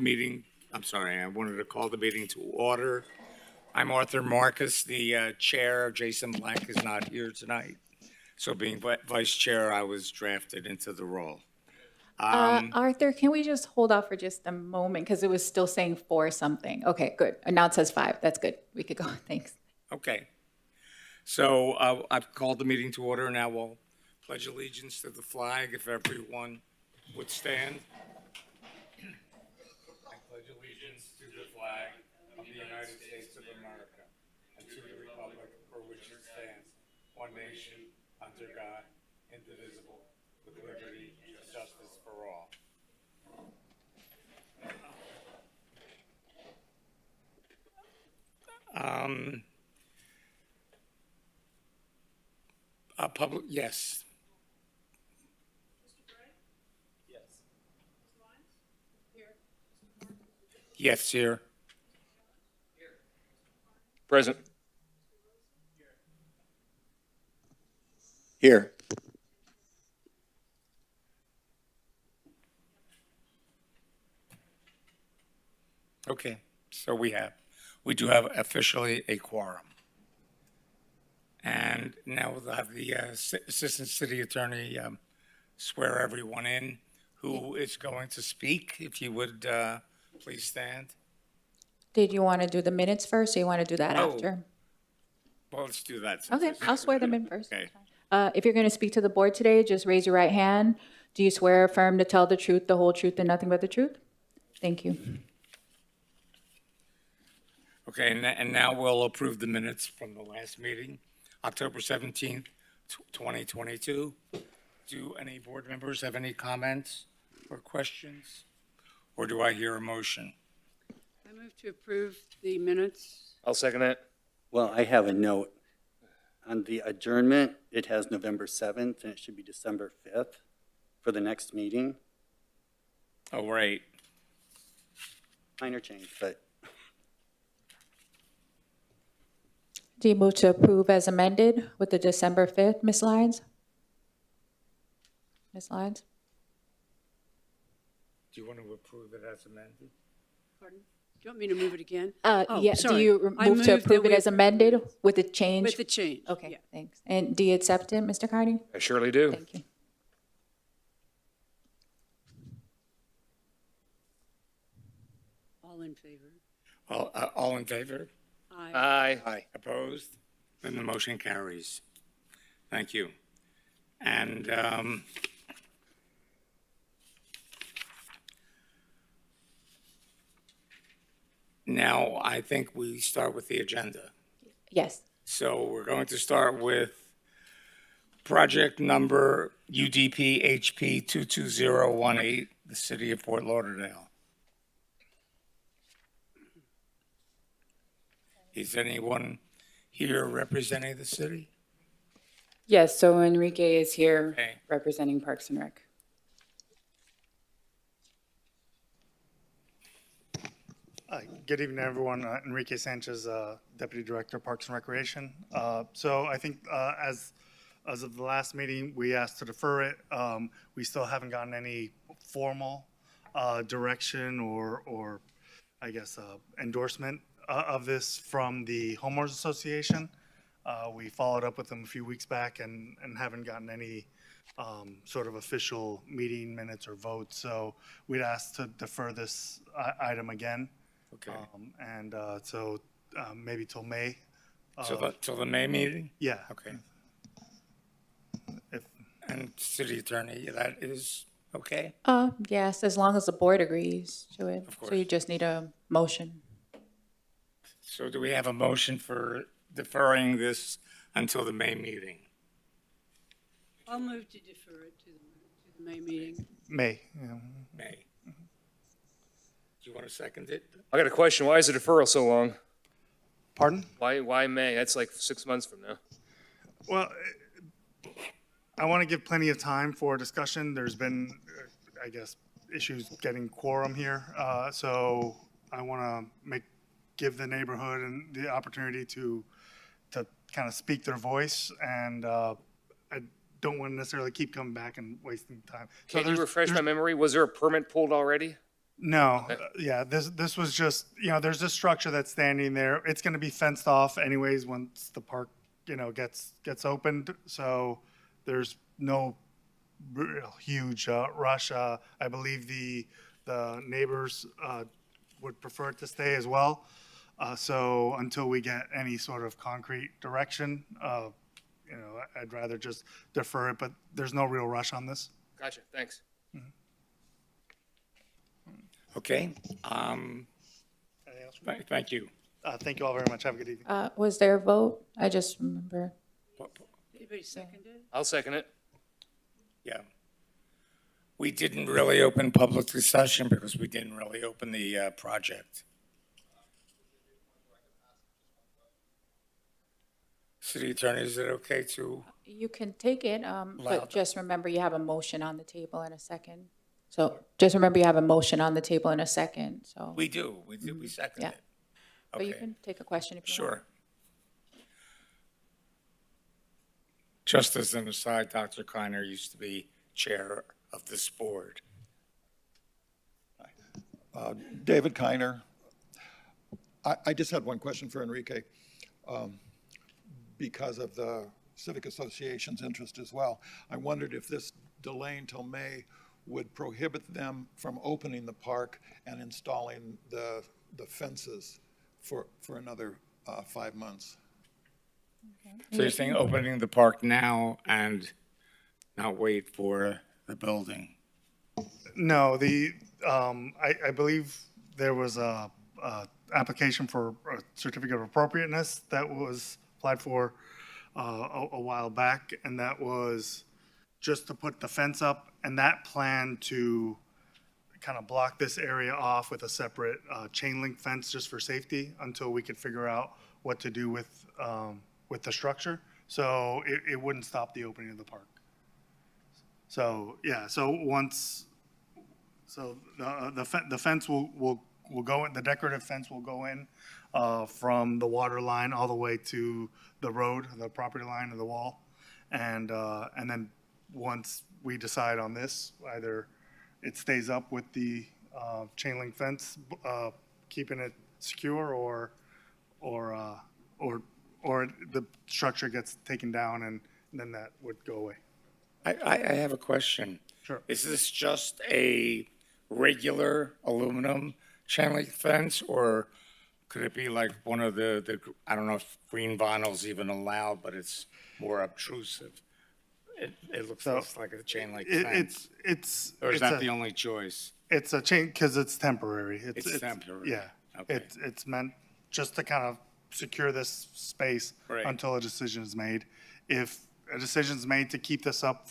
Meeting, I'm sorry, I wanted to call the meeting to order. I'm Arthur Marcus, the chair. Jason Black is not here tonight. So being vice chair, I was drafted into the role. Arthur, can we just hold off for just a moment because it was still saying 4 something. Okay, good. And now it says 5. That's good. We could go. Thanks. Okay. So I've called the meeting to order. Now we'll pledge allegiance to the flag if everyone would stand. I pledge allegiance to the flag of the United States of America and to the republic for which it stands, one nation, under God, indivisible, with liberty and justice for all. Public, yes. Yes, here. Present. Here. Okay, so we do have officially a quorum. And now we'll have the Assistant City Attorney swear everyone in who is going to speak. If you would please stand. Did you want to do the minutes first or you want to do that Oh, after? Well, let's do that. since Okay, it's- I'll swear them in first. Okay. If you're going to speak to the board today, just raise your right hand. Do you swear or affirm to tell the truth, the whole truth, and nothing but the truth? Thank you. Okay, and now we'll approve the minutes from the last meeting, October 17th, 2022. Do any board members have any comments or questions? Or do I hear a motion? I move to approve the minutes. I'll second that. Well, I have a note. On the adjournment, it has November 7th, and it should be December 5th for the next meeting. Oh, right. Minor change, but Do you move to approve as amended with the December 5th, Ms. Lyons? Ms. Lyons? Do you want to approve it as amended? Pardon? Do you want me to move it again? Yeah, do sorry. you I move to move that approve it we- as amended with the change? With the change. Okay, Yeah. thanks. And do you accept it, Mr. Carney? I surely do. Thank you. All in favor? All in favor? Aye. Aye. Opposed? Then the motion carries. Thank you. And now I think we start with the agenda. Yes. So we're going to start with project number UDP HP 22018, the city of Fort Lauderdale. Is anyone here representing the city? Yes, so Enrique is here Okay. representing Parks and Rec. Good evening, everyone. Enrique Sanchez, Deputy Director, Parks and Recreation. So I think as of the last meeting, we asked to defer it. We still haven't gotten any formal direction or I guess, endorsement of this from the homeowners association. We followed up with them a few weeks back and haven't gotten any sort of official meeting minutes or votes. So we'd asked to defer this item again. Okay. So maybe till May. Till the May meeting? Yeah. Okay. If, And city attorney, that is okay? Yes, as long as the board agrees to it. Of So you course. just need a motion. So do we have a motion for deferring this until the May meeting? I'll move to defer it to the May meeting. May, yeah. May. Do you want to second it? I got a question. Why is the deferral so long? Pardon? Why May? That's like 6 months from now. Well, I want to give plenty of time for discussion. There's been, I guess, issues getting quorum here. So I want to give the neighborhood and the opportunity to kind of speak their voice. And I don't want to necessarily keep coming back and wasting time. So Can you there's- refresh my there's- memory? Was there a permit pulled already? No, yeah, this was just, there's this structure that's standing there. It's gonna be fenced off anyways once the park, gets opened. So there's no real huge rush. I believe the neighbors would prefer it to stay as well. So until we get any sort of concrete direction, I'd rather just defer it, but there's no real rush on this. Gotcha, thanks. Okay, Anything else? thank you. Thank you all very much. Have a good evening. Was there a vote? I just remember. Anybody second it? I'll second it. Yeah. We didn't really open public discussion because we didn't really open the project. City Attorney, is it okay to? You can take it, Loud. but just remember you have a motion on the table in a second. So just remember you have a motion on the table in a second, so. We second Yeah. it. But you Okay, can take a question if you want. sure. Just as an aside, Dr. Kleiner used to be chair of this board. David Kiner. I just had one question for Enrique. Because of the Civic Association's interest as well, I wondered if this delay until May would prohibit them from opening the park and installing the fences for another 5 months. So you're saying opening the park now and not wait for the building? No, I believe there was a application for a certificate of appropriateness that was applied for a while back, and that was just to put the fence up, and that plan to kind of block this area off with a separate chain link fence just for safety until we could figure out what to do with the structure. So it wouldn't stop the opening of the park. So, yeah, the fence will go in, the decorative fence will go in from the water line all the way to the road, the property line of the wall. And then once we decide on this, either it stays up with the chain link fence, keeping it secure, or the structure gets taken down and then that would go away. I have a question. Sure. Is this just a regular aluminum chain link fence, or could it be like one of the I don't know if green vinyl's even allowed, but it's more obtrusive? It looks So, less like a chain link fence. It's Or is it's that a- the only choice? It's a chain, because it's temporary. It's temporary. Yeah. Okay. It's meant just to kind of secure this space Right. until a decision is made. If a decision is made to keep this up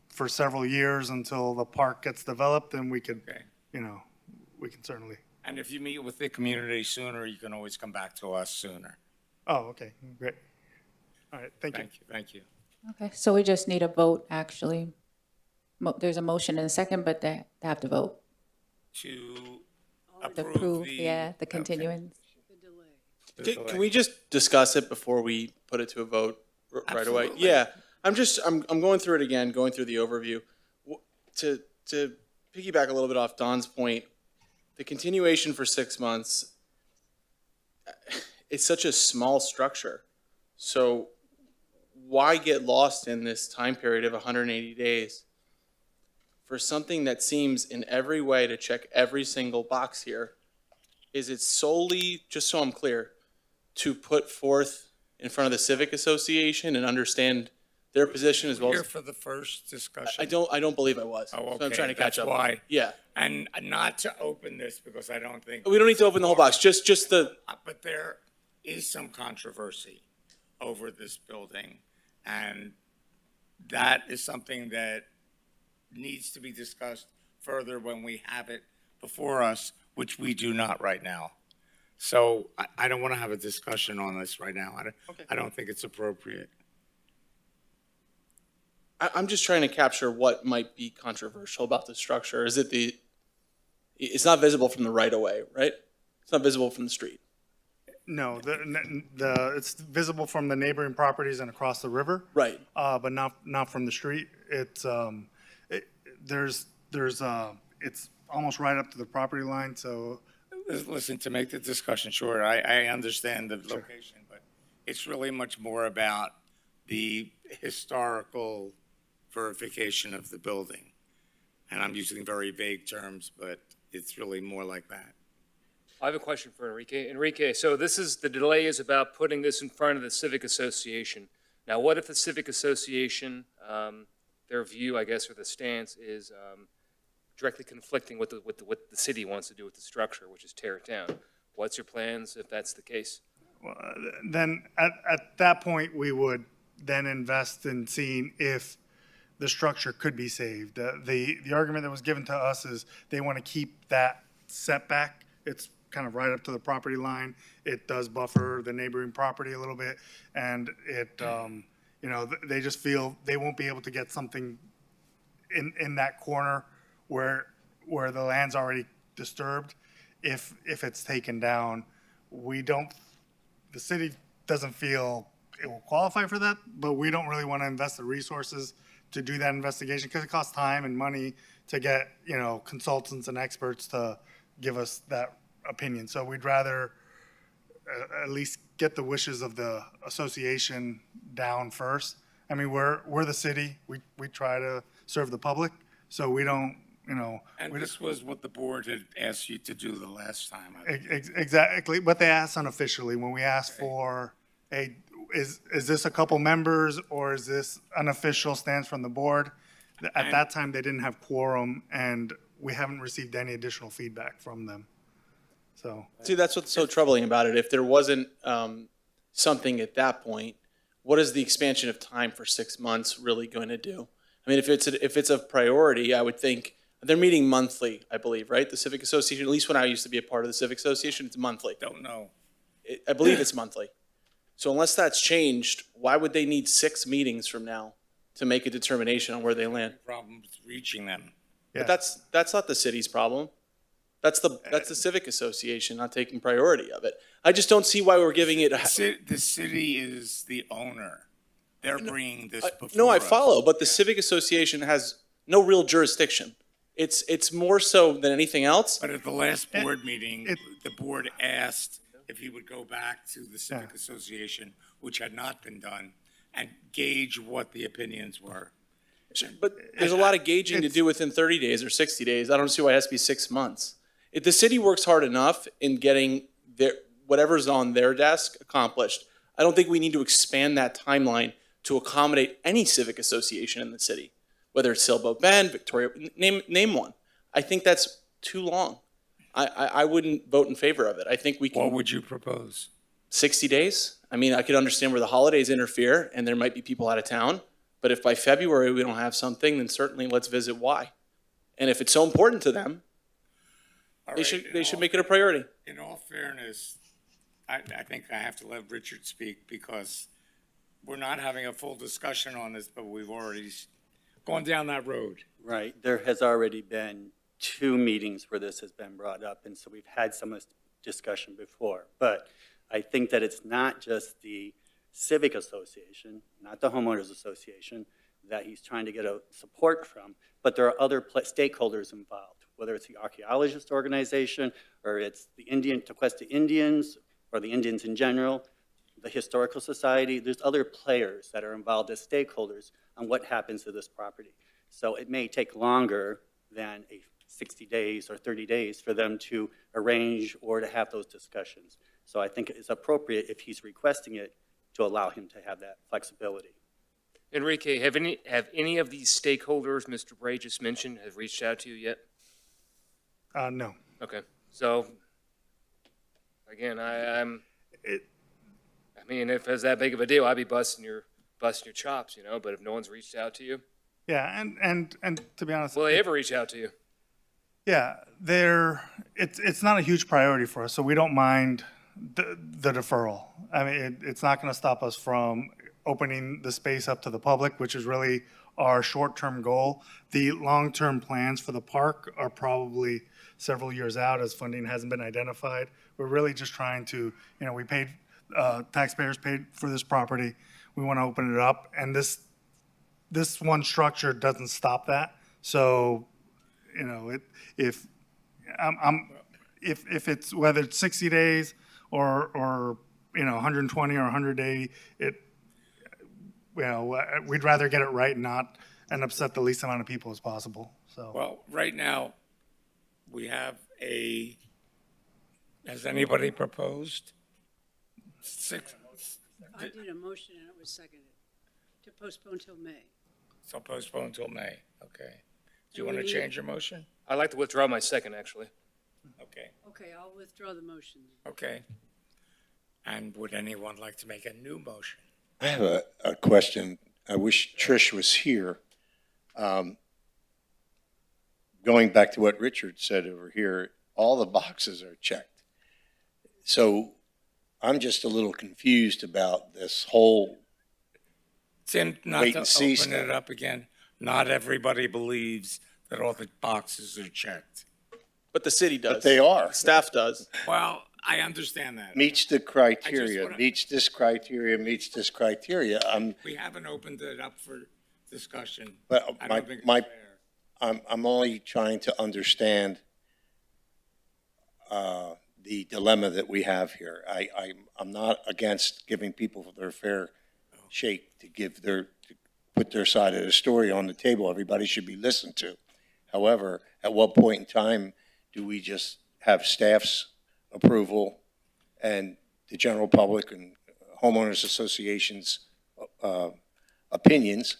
for several years until the park gets developed, then we could, Okay. we can certainly. And if you meet with the community sooner, you can always come back to us sooner. Oh, okay, great. All right, thank you. Thank you. Okay, so we just need a vote, actually. There's a motion and a second, but they have to vote To to approve approve, the. yeah, the okay, continuance. The delay. the Can delay. we just discuss it before we put it to a vote right away? Absolutely. Yeah, I'm going through it again, going through the overview. To piggyback a little bit off Don's point, the continuation for 6 months, it's such a small structure. So why get lost in this time period of 180 days for something that seems in every way to check every single box here? Is it solely, just so I'm clear, to put forth in front of the Civic Association and understand their position as well Here as? for the first discussion. I don't believe I was. Oh, So I'm okay, trying to catch that's up. why. Yeah. And not to open this because I don't think. We don't need to open the whole box, just the, But there is some controversy over this building, and that is something that needs to be discussed further when we have it before us, which we do not right now. So I don't want to have a discussion on this right now. I don't think it's appropriate. I'm just trying to capture what might be controversial about the structure. Is it it's not visible from the right of way, right? It's not visible from the street. No, it's visible from the neighboring properties and across the river. Right. But not from the street. It's almost right up to the property line, so Listen, to make the discussion short, I understand the location, but it's really much more about the historical verification of the building. And I'm using very vague terms, but it's really more like that. I have a question for Enrique. Enrique, so the delay is about putting this in front of the Civic Association. Now, what if the Civic Association, their view, I guess, or the stance is directly conflicting with what the city wants to do with the structure, which is tear it down? What's your plans if that's the case? then at that point, we would then invest in seeing if the structure could be saved. The argument that was given to us is they want to keep that setback. It's kind of right up to the property line. It does buffer the neighboring property a little bit, and it, they just feel they won't be able to get something in that corner where the land's already disturbed if it's taken down. The city doesn't feel it will qualify for that, but we don't really want to invest the resources to do that investigation because it costs time and money to get, consultants and experts to give us that opinion. So we'd rather at least get the wishes of the association down first. I mean, we're the city. We try to serve the public, so we don't, And this was what the board had asked you to do the last time. exactly what they asked unofficially when we asked for is this a couple members or is this an official stance from the board? At that time, they didn't have quorum, and we haven't received any additional feedback from them. So See, that's what's so troubling about it. If there wasn't something at that point, what is the expansion of time for 6 months really going to do? I mean, if it's a priority, I would think they're meeting monthly, I believe, right? The Civic Association, at least when I used to be a part of the Civic Association, it's monthly. Don't know. I believe it's monthly. So unless that's changed, why would they need 6 meetings from now to make a determination on where they land? Problems reaching them. yeah. But that's not the city's problem. That's the Civic Association not taking priority of it. I just don't see why we're giving it. The city is the owner. They're bringing this before No, I us. follow, but the Civic Association has no real jurisdiction. It's more so than anything else. But at the last board meeting, the board asked if he would go back to the Civic Association, which had not been done, and gauge what the opinions were. But there's a lot of gauging to do within 30 days or 60 days. I don't see why it has to be 6 months. If the city works hard enough in getting whatever's on their desk accomplished, I don't think we need to expand that timeline to accommodate any civic association in the city, whether it's Sailboat Bend, Victoria, name one. I think that's too long. I wouldn't vote in favor of it. I think we can. What would you propose? 60 days? I mean, I could understand where the holidays interfere and there might be people out of town, but if by February we don't have something, then certainly let's visit why. And if it's so important to them, All they right, should make it a priority. In all fairness, I think I have to let Richard speak because we're not having a full discussion on this, but we've already gone down that road. Right, there has already been 2 meetings where this has been brought up, and so we've had some of this discussion before. But I think that it's not just the Civic Association, not the Homeowners Association, that he's trying to get a support from, but there are other stakeholders involved, whether it's the archaeologist organization, or it's the Tequesta Indians, or the Indians in general, the Historical Society. There's other players that are involved as stakeholders on what happens to this property. So it may take longer than 60 days or 30 days for them to arrange or to have those discussions. So I think it's appropriate if he's requesting it to allow him to have that flexibility. Enrique, have any of these stakeholders Mr. Bray just mentioned have reached out to you yet? No. Okay, so again, I mean, if it's that big of a deal, I'd be busting your chops, But if no one's reached out to you, Yeah, and to be honest, will they ever reach out to you? yeah, it's not a huge priority for us, so we don't mind the deferral. I mean, it's not going to stop us from opening the space up to the public, which is really our short-term goal. The long-term plans for the park are probably several years out as funding hasn't been identified. We're really just trying to, we paid, taxpayers paid for this property. We want to open it up, and this one structure doesn't stop that. So, if if it's, whether it's 60 days or, 120 or 180, we'd rather get it right and upset the least amount of people as possible, so. Well, right now, we have has anybody proposed? I did a motion and it was seconded to postpone till May. So postpone till May, okay. Do you want to change your motion? I'd like to withdraw my second, actually. Okay, Okay, I'll withdraw the motion. okay. And would anyone like to make a new motion? I have a question. I wish Trish was here. Going back to what Richard said over here, all the boxes are checked. So I'm just a little confused about this whole, Tim, not Wait to and see open it stuff. up again, not everybody believes that all the boxes are checked. But the city does. but they are, Staff does. Well, I understand that. meets the I criteria, just wanna- meets this criteria, meets this criteria. We haven't opened it up for discussion. But I my- don't think it's my- fair. I'm only trying to understand the dilemma that we have here. I'm not against giving people their fair shake to put their side of the story on the table. Everybody should be listened to. However, at what point in time do we just have staff's approval and the general public and homeowners associations opinions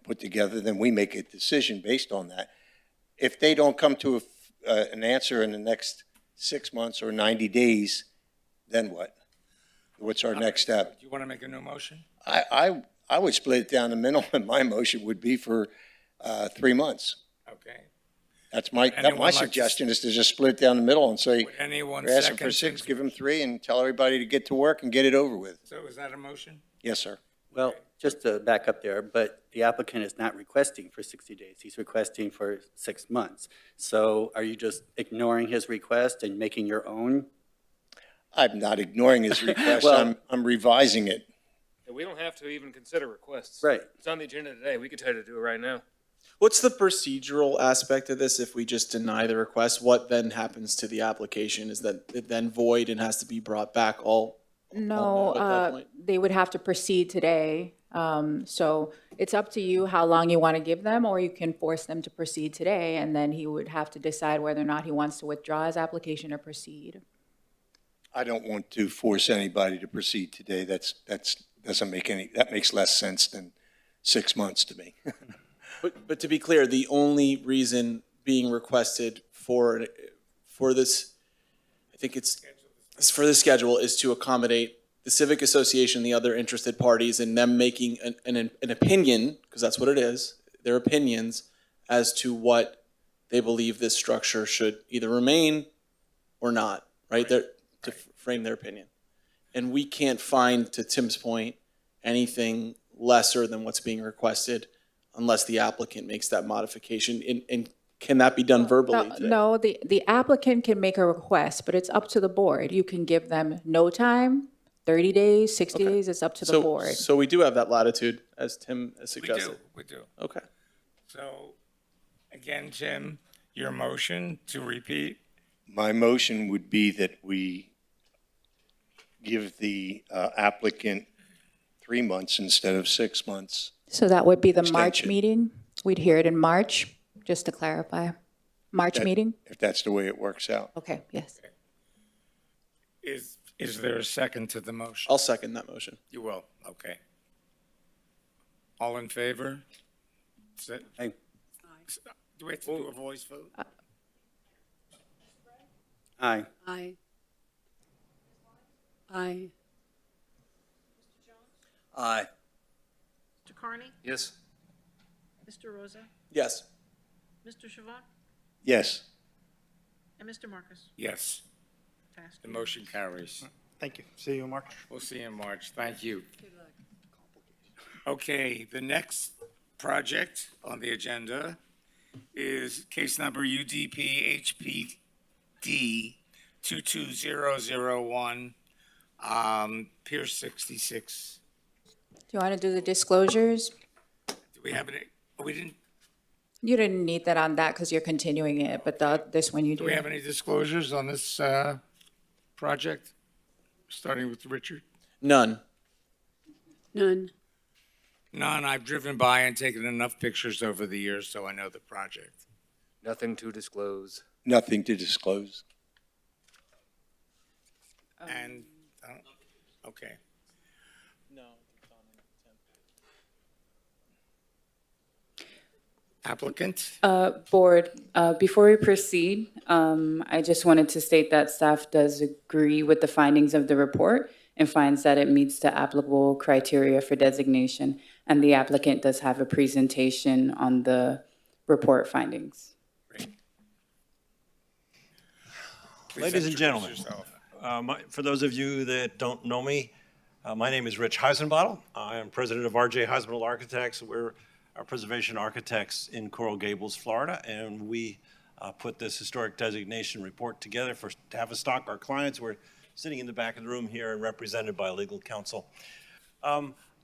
put together, then we make a decision based on that. If they don't come to an answer in the next 6 months or 90 days, then what? What's our next step? Do you want to make a new motion? I would split it down the middle, and my motion would be for 3 months. Okay. That's Anyone my like to- suggestion, is to just split it down the middle and say, Would anyone we're asking for second? 6, give them 3, and tell everybody to get to work and get it over with. So is that a motion? Yes, sir. Well, just to back up there, but the applicant is not requesting for 60 days. He's requesting for 6 months. So are you just ignoring his request and making your own? I'm not ignoring his request, Well- I'm revising it. Yeah, we don't have to even consider requests. Right. It's on the agenda today. We could try to do it right now. What's the procedural aspect of this if we just deny the request? What then happens to the application? Is that it then void and has to be brought back all? No, at that point? they would have to proceed today. So it's up to you how long you want to give them, or you can force them to proceed today, and then he would have to decide whether or not he wants to withdraw his application or proceed. I don't want to force anybody to proceed today. That makes less sense than 6 months to me. But to be clear, the only reason being requested for this, I think it's for the schedule, is to accommodate the civic association, the other interested parties, and them making an opinion, because that's what it is, their opinions as to what they believe this structure should either remain or not, right? To frame their opinion. And we can't find, to Tim's point, anything lesser than what's being requested unless the applicant makes that modification. And can that be done verbally today? No, the applicant can make a request, but it's up to the board. You can give them no time, 30 days, 60 Okay. days, it's up to the board. So we do have that latitude, as Tim has We suggested. do, we do. Okay. So, again, Tim, your motion to repeat? My motion would be that we give the applicant 3 months instead of 6 months. So that would be the March Extension. meeting? We'd hear it in March, just to clarify. March That- meeting? If that's the way it works out. Okay, yes. Is there a second to the motion? I'll second that motion. You will, okay. All in favor? Aye. Do we have to do a voice vote? Aye. Aye. Aye. Aye. Mr. Carney? Yes? Mr. Rosa? Yes. Mr. Shavak? Yes. And Mr. Marcus? Yes, Passed. the motion carries. Thank you. See you in March. We'll see you in March. Thank you. Good luck. Okay, the next project on the agenda is case number UDP HPD 22001, Pier 66. Do you want to do the disclosures? Do we have any, we didn't, You didn't need that on that because you're continuing it, but this one you Do do. we have any disclosures on this project? Starting with Richard? None. None. None. I've driven by and taken enough pictures over the years, so I know the project. Nothing to disclose. Nothing to disclose. And, okay. No. Applicant? Board, before we proceed, I just wanted to state that staff does agree with the findings of the report and finds that it meets the applicable criteria for designation, and the applicant does have a presentation on the report findings. Great. Please Ladies and introduce gentlemen, yourself. for those of you that don't know me, my name is Rich Heisenbottle. I am president of R.J. Heisenbottle Architects. We're preservation architects in Coral Gables, Florida, and we put this historic designation report together to have a stock. Our clients were sitting in the back of the room here and represented by legal counsel.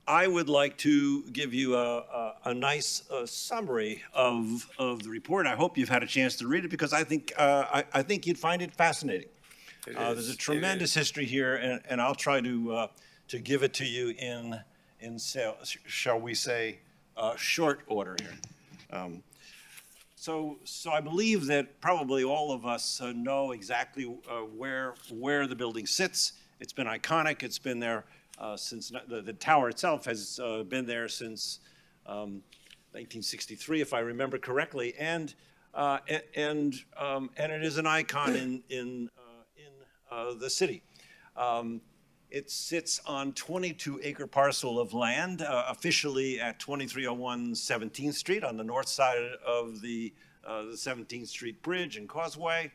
I would like to give you a nice summary of the report. I hope you've had a chance to read it because I think you'd find it fascinating. There's a tremendous history here, and I'll try to give it to you in shall we say, short order here. So I believe that probably all of us know exactly where the building sits. It's been iconic. It's been there since the tower itself has been there since 1963, if I remember correctly, and it is an icon in the city. It sits on 22-acre parcel of land, officially at 2301 17th Street on the north side of the 17th Street Bridge and Causeway,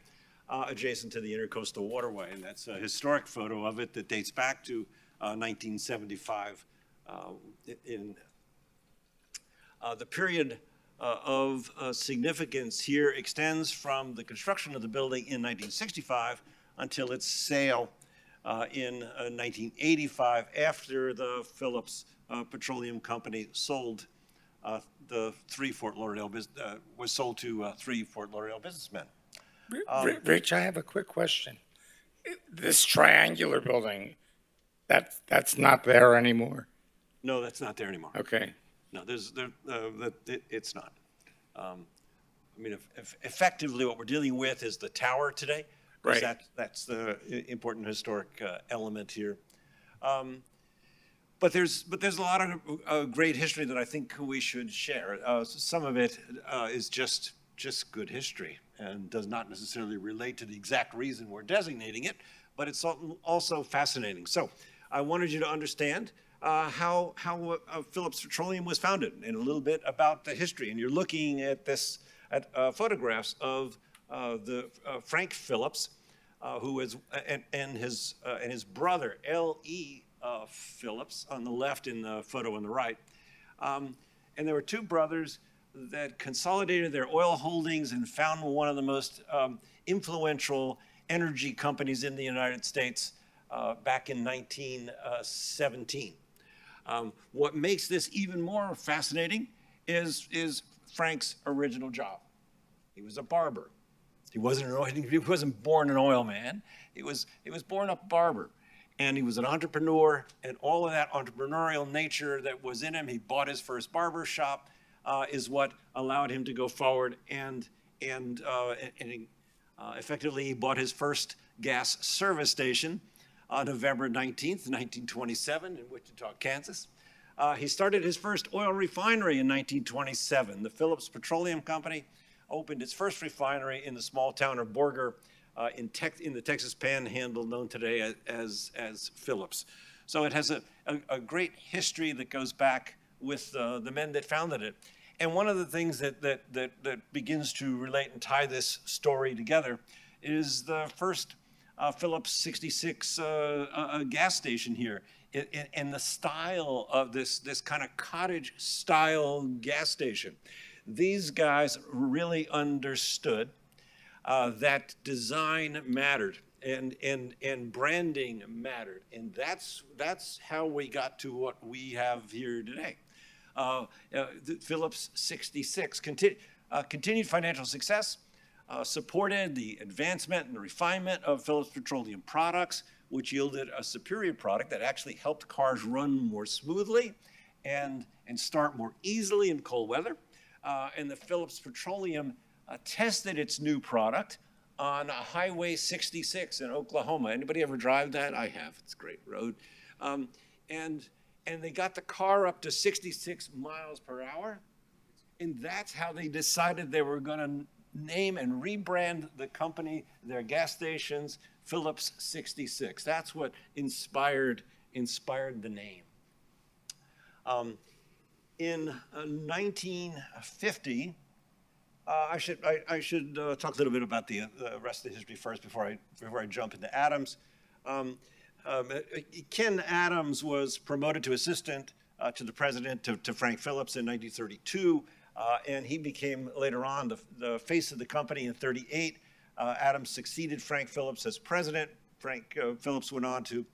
adjacent to the Intercoastal Waterway. And that's a historic photo of it that dates back to 1975. The period of significance here extends from the construction of the building in 1965 until its sale in 1985, after the Phillips Petroleum Company sold the was sold to three Fort Lauderdale businessmen. Rich, I have a quick question. This triangular building, that's not there anymore? No, that's not there anymore. Okay. No, it's not. I mean, effectively, what we're dealing with is the tower today. Right. That's the important historic element here. But there's a lot of great history that I think we should share. Some of it is just good history and does not necessarily relate to the exact reason we're designating it, but it's also fascinating. So I wanted you to understand how Phillips Petroleum was founded and a little bit about the history. And you're looking at photographs of Frank Phillips, who was and his brother L.E. Phillips on the left in the photo on the right, and there were two brothers that consolidated their oil holdings and found one of the most influential energy companies in the United States back in 1917. What makes this even more fascinating is Frank's original job. He was a barber. He wasn't born an oil man. He was born a barber, and he was an entrepreneur. And all of that entrepreneurial nature that was in him, he bought his first barber shop, is what allowed him to go forward. And effectively, he bought his first gas service station on November 19th, 1927, in Wichita, Kansas. He started his first oil refinery in 1927. The Phillips Petroleum Company opened its first refinery in the small town of Borger in the Texas Panhandle, known today as Phillips. So it has a great history that goes back with the men that founded it. And one of the things that begins to relate and tie this story together is the first Phillips 66 gas station here. And the style of this kind of cottage style gas station. These guys really understood that design mattered and branding mattered. And that's how we got to what we have here today. The Phillips 66 continued financial success supported the advancement and the refinement of Phillips Petroleum products, which yielded a superior product that actually helped cars run more smoothly and start more easily in cold weather. And the Phillips Petroleum tested its new product on Highway 66 in Oklahoma. Anybody ever drive that? I have. It's a great road. And they got the car up to 66 miles per hour. And that's how they decided they were going to name and rebrand the company, their gas stations, Phillips 66. That's what inspired the name. In 1950, I should talk a little bit about the rest of the history first before I jump into Adams. Ken Adams was promoted to assistant to the president, to Frank Phillips in 1932, and he became later on the face of the company in 1938. Adams succeeded Frank Phillips as president. Frank Phillips went on to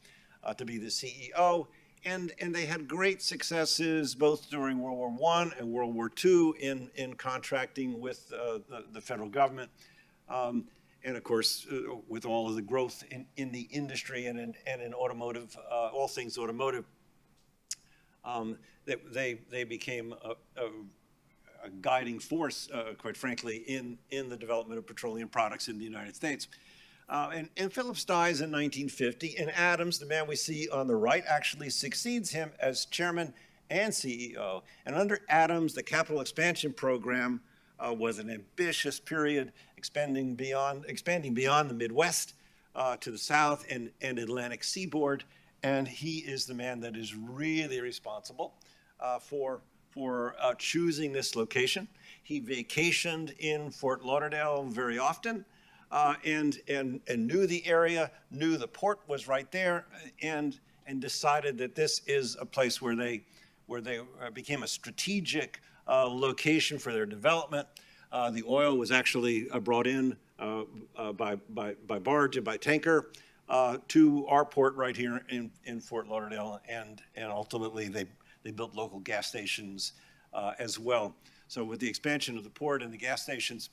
be the CEO, and they had great successes both during World War I and World War II in contracting with the federal government. And of course, with all of the growth in the industry and in automotive, all things automotive, they became a guiding force, quite frankly, in the development of petroleum products in the United States. And Phillips dies in 1950, and Adams, the man we see on the right, actually succeeds him as chairman and CEO. And under Adams, the capital expansion program was an ambitious period, expanding beyond the Midwest to the South and Atlantic seaboard. And he is the man that is really responsible for choosing this location. He vacationed in Fort Lauderdale very often and knew the area, knew the port was right there, and decided that this is a place where they became a strategic location for their development. The oil was actually brought in by barge and by tanker to our port right here in Fort Lauderdale, and ultimately they built local gas stations as well. So with the expansion of the port and the gas stations,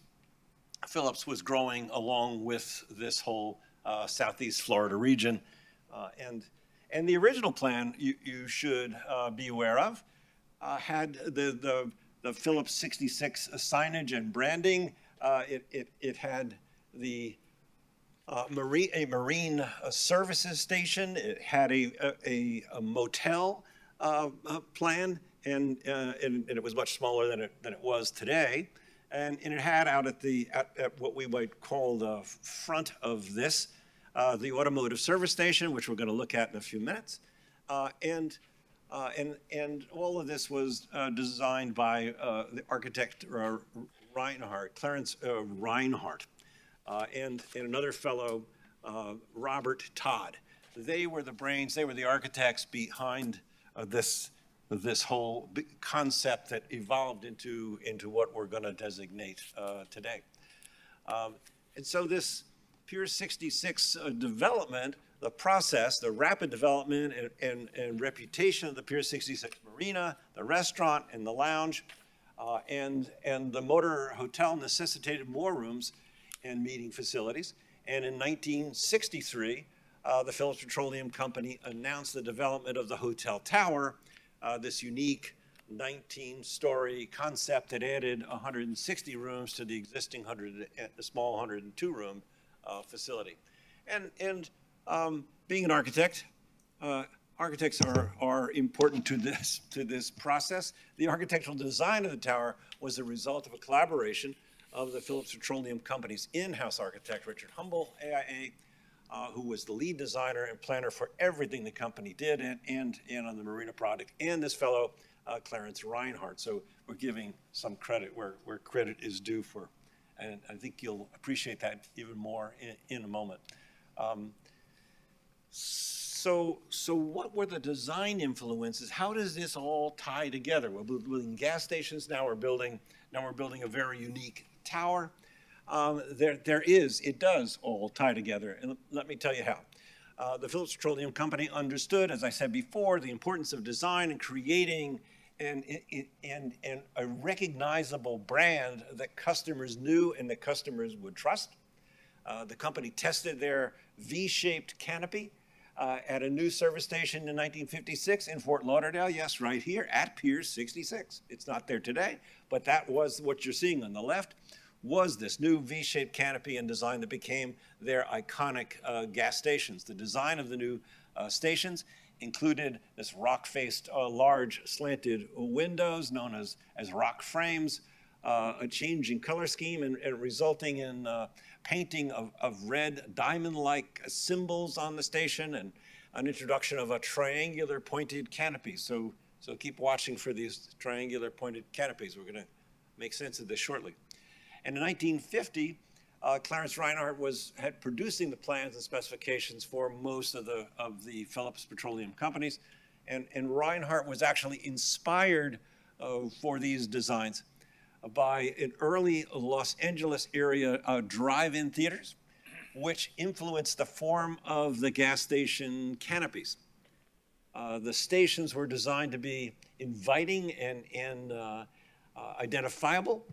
Phillips was growing along with this whole Southeast Florida region. And the original plan, you should be aware of, had the Phillips 66 signage and branding. It had a marine services station. It had a motel plan, and it was much smaller than it was today. And it had out at what we might call the front of this, the automotive service station, which we're going to look at in a few minutes. And all of this was designed by the architect Reinhardt, Clarence Reinhardt, and another fellow, Robert Todd. They were the brains, they were the architects behind this whole concept that evolved into what we're going to designate today. And so this Pier 66 development, the process, the rapid development and reputation of the Pier 66 Marina, the restaurant and the lounge, and the motor hotel necessitated more rooms and meeting facilities. And in 1963, the Phillips Petroleum Company announced the development of the hotel tower, this unique 19-story concept that added 160 rooms to the existing small 102-room facility. And being an architect, architects are important to this process. The architectural design of the tower was the result of a collaboration of the Phillips Petroleum Company's in-house architect, Richard Humble, AIA, who was the lead designer and planner for everything the company did and on the marina project, and this fellow, Clarence Reinhardt. So we're giving some credit where credit is due for, and I think you'll appreciate that even more in a moment. So what were the design influences? How does this all tie together? We're building gas stations, now we're building a very unique tower. It does all tie together, and let me tell you how. The Phillips Petroleum Company understood, as I said before, the importance of design and creating and a recognizable brand that customers knew and that customers would trust. The company tested their V-shaped canopy at a new service station in 1956 in Fort Lauderdale. Yes, right here at Pier 66. It's not there today, but that was what you're seeing on the left, was this new V-shaped canopy and design that became their iconic gas stations. The design of the new stations included this rock-faced large slanted windows known as rock frames, a change in color scheme and resulting in painting of red diamond-like symbols on the station and an introduction of a triangular pointed canopy. So keep watching for these triangular pointed canopies. We're going to make sense of this shortly. And in 1950, Clarence Reinhardt had producing the plans and specifications for most of the Phillips Petroleum companies. And Reinhardt was actually inspired for these designs by an early Los Angeles area drive-in theaters, which influenced the form of the gas station canopies. The stations were designed to be inviting and identifiable.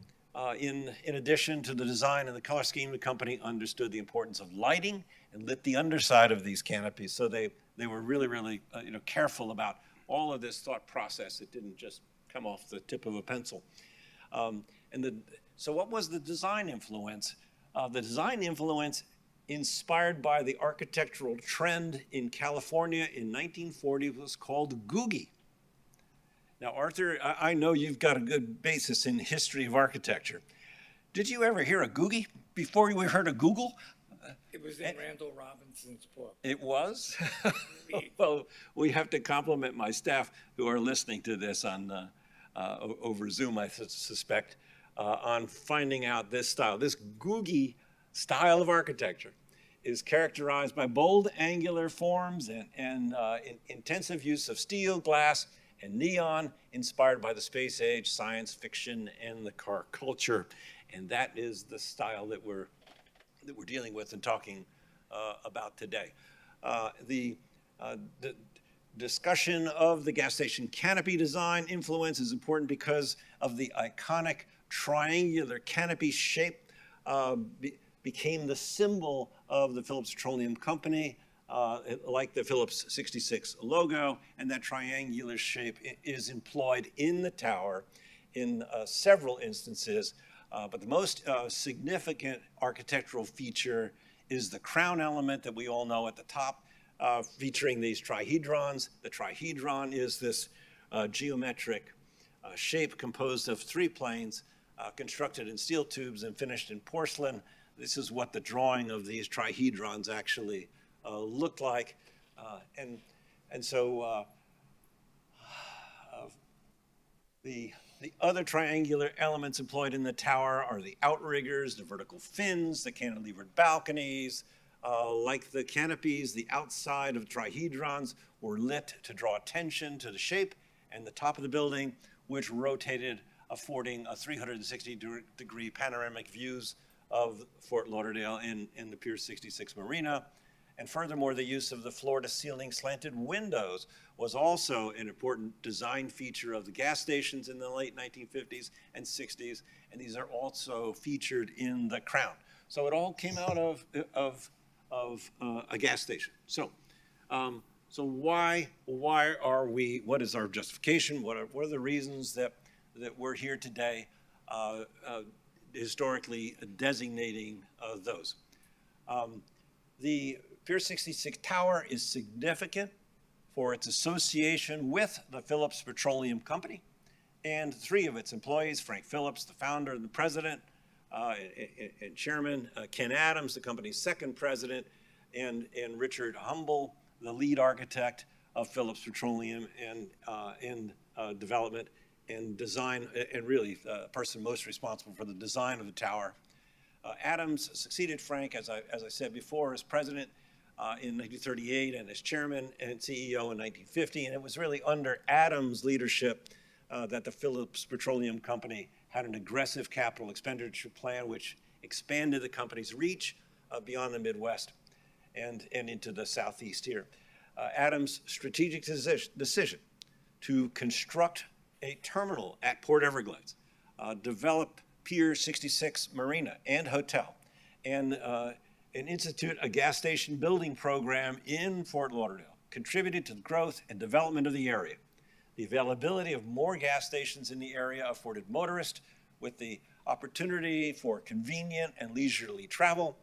In addition to the design and the color scheme, the company understood the importance of lighting and lit the underside of these canopies. So they were really careful about all of this thought process. It didn't just come off the tip of a pencil. So what was the design influence? The design influence inspired by the architectural trend in California in 1940 was called Googie. Now, Arthur, I know you've got a good basis in history of architecture. Did you ever hear of Googie before you heard of Google? It was in Randall Robinson's book. It was? Well, we have to compliment my staff who are listening to this on over Zoom, I suspect, on finding out this style. This Googie style of architecture is characterized by bold angular forms and intensive use of steel, glass, and neon, inspired by the space age, science fiction, and the car culture. And that is the style that we're dealing with and talking about today. The discussion of the gas station canopy design influence is important because of the iconic triangular canopy shape became the symbol of the Phillips Petroleum Company, like the Phillips 66 logo, and that triangular shape is employed in the tower in several instances. But the most significant architectural feature is the crown element that we all know at the top, featuring these trihedrons. The trihedron is this geometric shape composed of three planes constructed in steel tubes and finished in porcelain. This is what the drawing of these trihedrons actually looked like. So the other triangular elements employed in the tower are the outriggers, the vertical fins, the cantilevered balconies. Like the canopies, the outside of trihedrons were lit to draw attention to the shape and the top of the building, which rotated, affording a 360-degree panoramic views of Fort Lauderdale and the Pier 66 Marina. And furthermore, the use of the floor-to-ceiling slanted windows was also an important design feature of the gas stations in the late 1950s and 60s, and these are also featured in the crown. So it all came out of a gas station. So why are we? What is our justification? What are the reasons that we're here today, historically designating those? The Pier 66 Tower is significant for its association with the Phillips Petroleum Company and three of its employees: Frank Phillips, the founder and the president, and chairman, Ken Adams, the company's second president, and Richard Humble, the lead architect of Phillips Petroleum and development and design, and really the person most responsible for the design of the tower. Adams succeeded Frank, as I said before, as president in 1938 and as chairman and CEO in 1950. And it was really under Adams' leadership that the Phillips Petroleum Company had an aggressive capital expenditure plan which expanded the company's reach beyond the Midwest and into the Southeast here. Adams' strategic decision to construct a terminal at Port Everglades, develop Pier 66 Marina and Hotel, and institute a gas station building program in Fort Lauderdale, contributed to the growth and development of the area. The availability of more gas stations in the area afforded motorists with the opportunity for convenient and leisurely travel,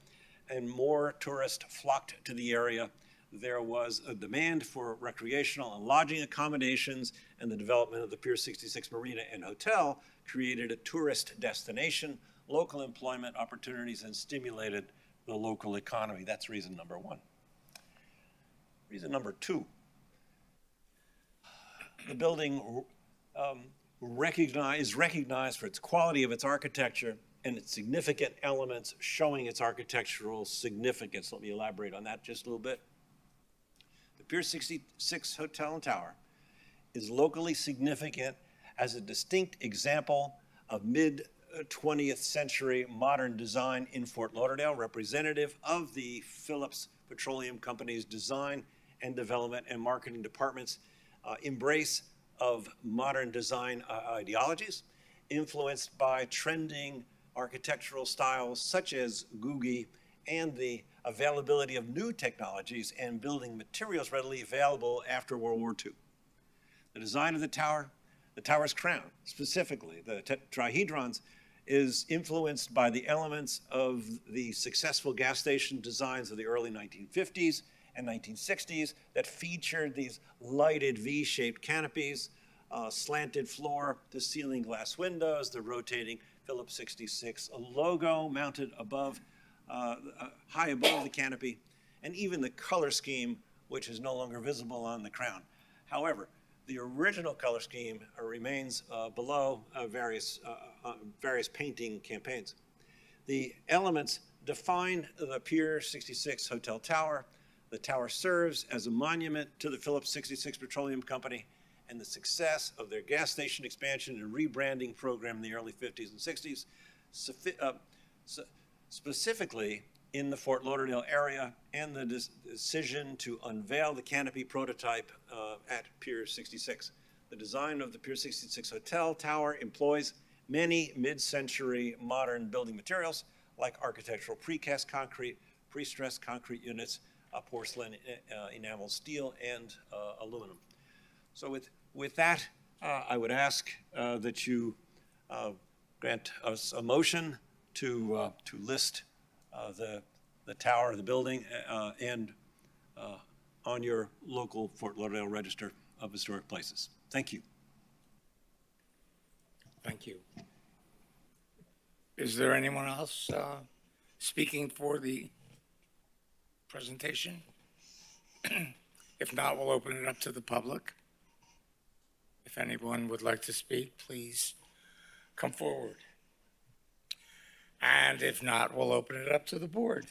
and more tourists flocked to the area. There was a demand for recreational and lodging accommodations, and the development of the Pier 66 Marina and Hotel created a tourist destination, local employment opportunities, and stimulated the local economy. That's reason number one. Reason number two, the building is recognized for its quality of its architecture and its significant elements showing its architectural significance. Let me elaborate on that just a little bit. The Pier 66 Hotel and Tower is locally significant as a distinct example of mid-20th century modern design in Fort Lauderdale, representative of the Phillips Petroleum Company's design and development and marketing departments' embrace of modern design ideologies, influenced by trending architectural styles such as Googie and the availability of new technologies and building materials readily available after World War II. The design of the tower's crown, specifically the tetrahedrons, is influenced by the elements of the successful gas station designs of the early 1950s and 1960s that featured these lighted V-shaped canopies, slanted floor to ceiling glass windows, the rotating Phillips 66 logo mounted above, high above the canopy, and even the color scheme, which is no longer visible on the crown. However, the original color scheme remains below various painting campaigns. The elements define the Pier 66 Hotel Tower. The tower serves as a monument to the Phillips 66 Petroleum Company and the success of their gas station expansion and rebranding program in the early 50s and 60s, specifically in the Fort Lauderdale area, and the decision to unveil the canopy prototype at Pier 66. The design of the Pier 66 Hotel Tower employs many mid-century modern building materials like architectural precast concrete, pre-stressed concrete units, porcelain, enamel steel, and aluminum. So with that, I would ask that you grant us a motion to list the tower, the building, and on your local Fort Lauderdale Register of Historic Places. Thank you. Thank you. Is there anyone else speaking for the presentation? If not, we'll open it up to the public. If anyone would like to speak, please come forward. And if not, we'll open it up to the board.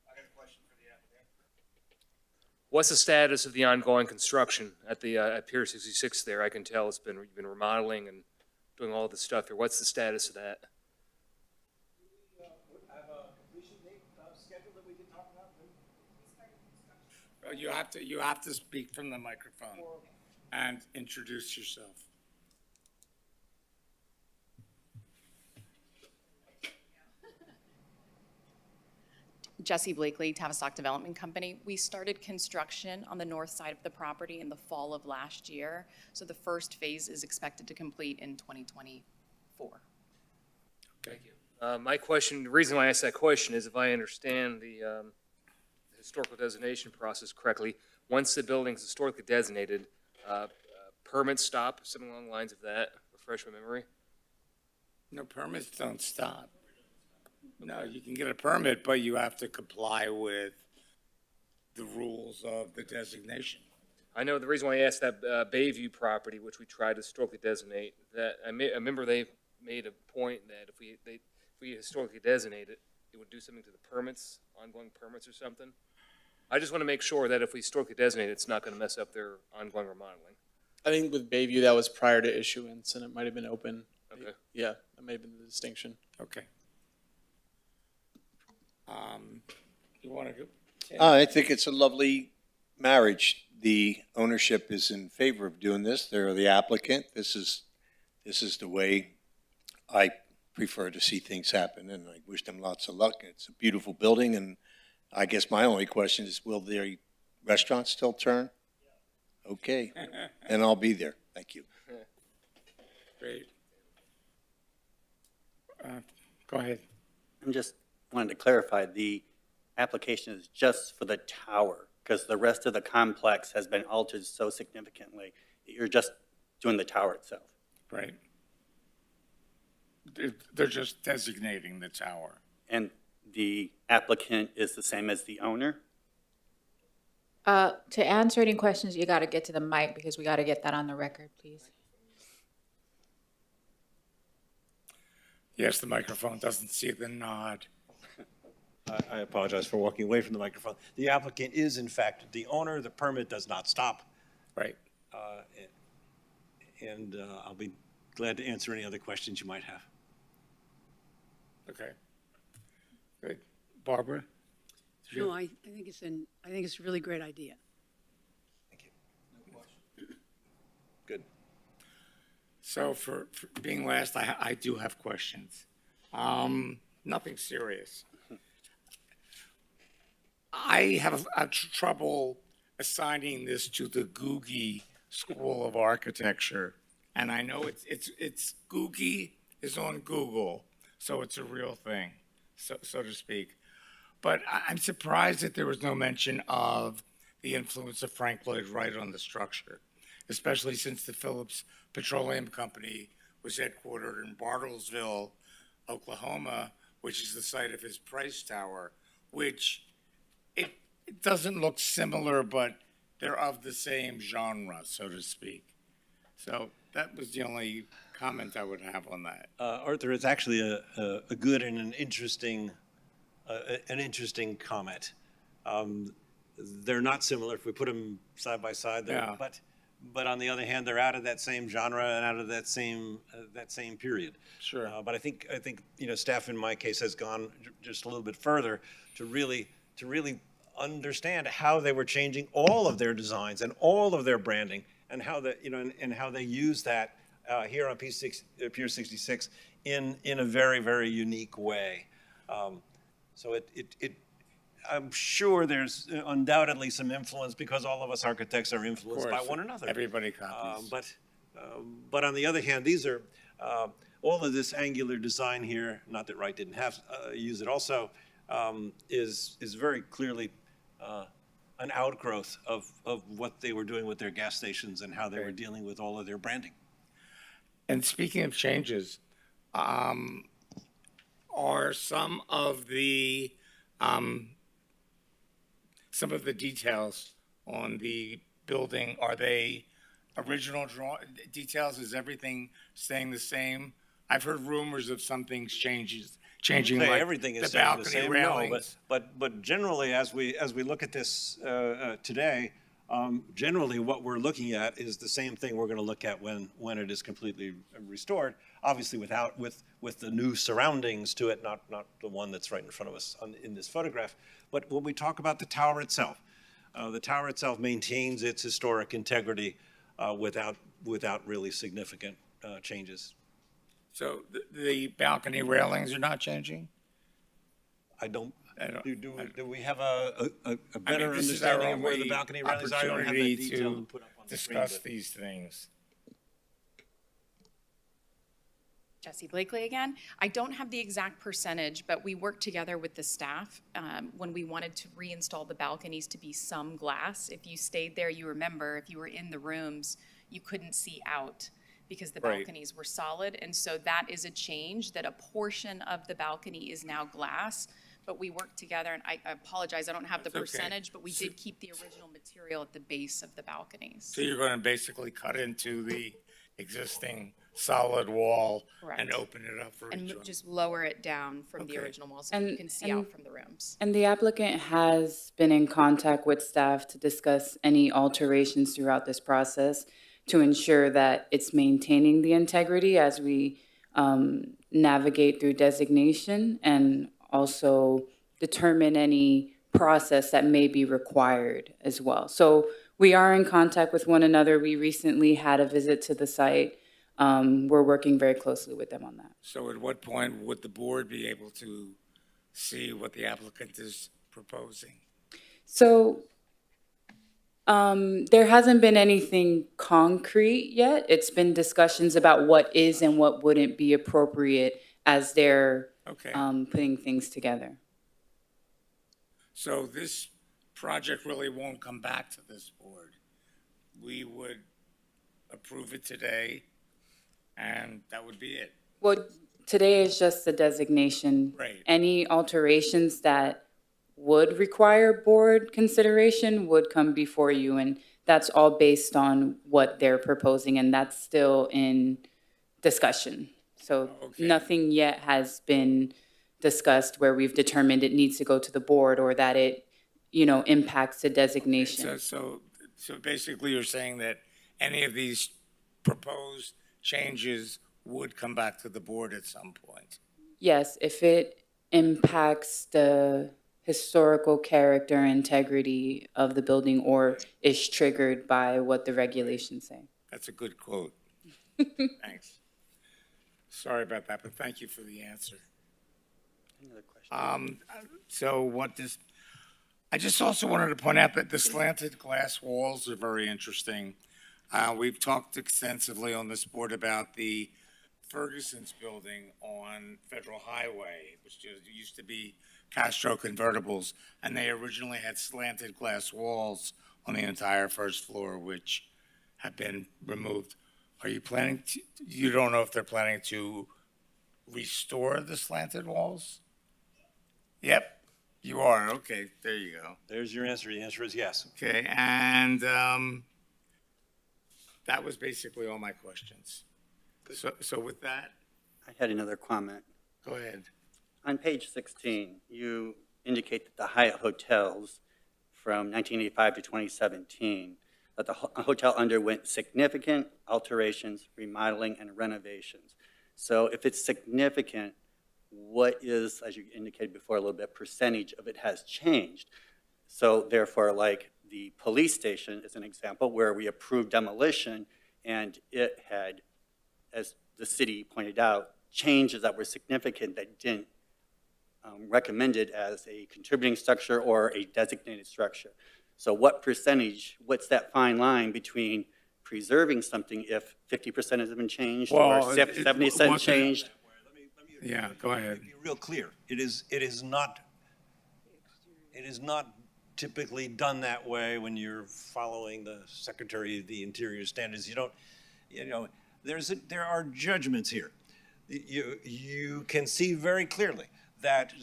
I got a question for the applicant. What's the status of the ongoing construction at the at Pier 66 there? I can tell you've been remodeling and doing all this stuff here. What's the status of that? Have a completion date scheduled that we can talk about? You have to speak from the microphone and introduce yourself. Jesse Blakely, Tavistock Development Company. We started construction on the north side of the property in the fall of last year. So the first phase is expected to complete in 2024. Thank you. My question, the reason why I asked that question is if I understand the historical designation process correctly, once the building is historically designated, permits stop, something along the lines of that, refresh my memory? No, permits don't stop. No, you can get a permit, but you have to comply with the rules of the designation. I know the reason why I asked that Bayview property, which we tried to historically designate, that I remember they made a point that if we historically designate it, it would do something to the permits, ongoing permits or something. I just want to make sure that if we historically designate it, it's not going to mess up their ongoing remodeling. I think with Bayview, that was prior to issuance, and it might have been open. Okay. Yeah, that may have been the distinction. Okay. You want to go? I think it's a lovely marriage the ownership is in favor of doing this. They're the applicant. This is the way I prefer to see things happen, and I wish them lots of luck. It's a beautiful building, and I guess my only question is, will the restaurant still turn? Okay, and I'll be there. Thank you. Great. Go ahead. I'm just wanted to clarify, the application is just for the tower, because the rest of the complex has been altered so significantly that you're just doing the tower itself. Right. They're just designating the tower. And the applicant is the same as the owner? To answer any questions, you got to get to the mic because we got to get that on the record, please. Yes, the microphone doesn't see the nod. I apologize for walking away from the microphone. The applicant is in fact the owner. The permit does not stop. Right. And I'll be glad to answer any other questions you might have. Okay. Good. Barbara? No, I think it's a really great idea. Thank you. No question. Good. So for being last, I do have questions. Nothing serious. I have trouble assigning this to the Googie School of Architecture, and I know it's Googie is on Google, so it's a real thing, so to speak. But I'm surprised that there was no mention of the influence of Frank Lloyd Wright on the structure, especially since the Phillips Petroleum Company was headquartered in Bartlesville, Oklahoma, which is the site of his Price Tower, which it doesn't look similar, but they're of the same genre, so to speak. So that was the only comment I would have on that. Arthur, it's actually a good and an interesting comment. They're not similar if we put them side by side, Yeah. but on the other hand, they're out of that same genre and out of that same period. Sure. But I think staff in my case has gone just a little bit further to really understand how they were changing all of their designs and all of their branding, and how how they use that here on Pier 66 in a very, very unique way. So I'm sure there's undoubtedly some influence, because all of us architects are influenced by one another. Everybody copies. But on the other hand, these are all of this angular design here. Not that Wright didn't have use it also, is very clearly an outgrowth of what they were doing with their gas stations and how they were dealing with all of their branding. And speaking of changes, are some of the details on the building, are they original details? Is everything staying the same? I've heard rumors of some things changing, like everything is the staying the balcony same, railings. no, but generally, as we look at this today, generally what we're looking at is the same thing we're going to look at when it is completely restored. Obviously, with the new surroundings to it, not the one that's right in front of us in this photograph. But when we talk about the tower itself maintains its historic integrity without really significant changes. So the balcony railings are not changing? Do we have I a mean, better this is our understanding of where the only balcony railings are? I don't have that opportunity detail to put up on the screen, discuss but- these things. Jessie Blakely again. I don't have the exact percentage, but we worked together with the staff when we wanted to reinstall the balconies to be some glass. If you stayed there, you remember, if you were in the rooms, you couldn't see out because the Right. balconies were solid. And so that is a change, that a portion of the balcony is now glass. But we worked together, and I apologize, I don't have the That's okay. percentage, but we did keep the original material at the base of the balconies. So you're going to basically cut into the existing solid wall and Correct. open it up for And each one? just lower it down from the Okay. original wall so you And- can see out from the rooms. And the applicant has been in contact with staff to discuss any alterations throughout this process to ensure that it's maintaining the integrity as we navigate through designation, and also determine any process that may be required as well. So We are in contact with one another. We recently had a visit to the site. We're working very closely with them on that. So at what point would the board be able to see what the applicant is proposing? So there hasn't been anything concrete yet. It's been discussions about what is and what wouldn't be appropriate as they're Okay, putting things together. so this project really won't come back to this board. We would approve it today, and that would be it. Well, today is just the designation. Right. Any alterations that would require board consideration would come before you, and that's all based on what they're proposing, and that's still in discussion. So Okay. nothing yet has been discussed where we've determined it needs to go to the board or that it, impacts the designation. So basically you're saying that any of these proposed changes would come back to the board at some point? Yes, if it impacts the historical character, integrity of the building, or is triggered by what the regulations say. That's a good quote. Thanks. Sorry about that, but thank you for the answer. Any other questions? So I just also wanted to point out that the slanted glass walls are very interesting. We've talked extensively on this board about the Ferguson's building on Federal Highway, which used to be Castro convertibles, and they originally had slanted glass walls on the entire first floor, which have been removed. Are you planning to, you don't know if they're planning to restore the slanted walls? Yep, you are. Okay, there you go. There's your answer. The answer is yes. Okay, and that was basically all my questions. So with that, I had another comment. go ahead. On page 16, you indicate that the Hyatt hotels from 1985 to 2017, that the hotel underwent significant alterations, remodeling, and renovations. So if it's significant, what is, as you indicated before a little bit, percentage of it has changed? So therefore, like the police station is an example where we approved demolition, and it had, as the city pointed out, changes that were significant that didn't recommend it as a contributing structure or a designated structure. So what percentage, what's that fine line between preserving something if 50% has been changed or Well, 70% changed? Yeah, go ahead. Be real clear. It is not typically done that way when you're following the Secretary of the Interior standards. There are judgments here. You can see very clearly that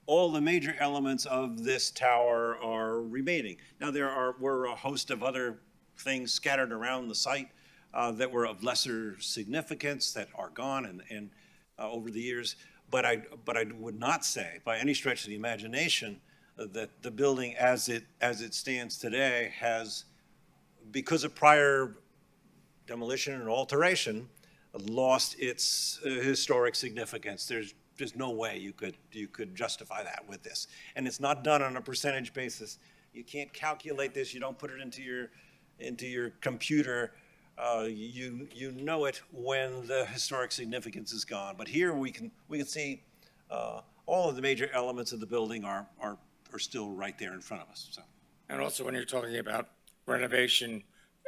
all the major elements of this tower are remaining. Now, were a host of other things scattered around the site that were of lesser significance that are gone and over the years. But I would not say, by any stretch of the imagination, that the building as it stands today has, because of prior demolition and alteration, lost its historic significance. There's no way you could justify that with this. And it's not done on a percentage basis. You can't calculate this. You don't put it into your computer. You know it when the historic significance is gone. But here we can see all of the major elements of the building are still right there in front of us. So. And also, when you're talking about renovation,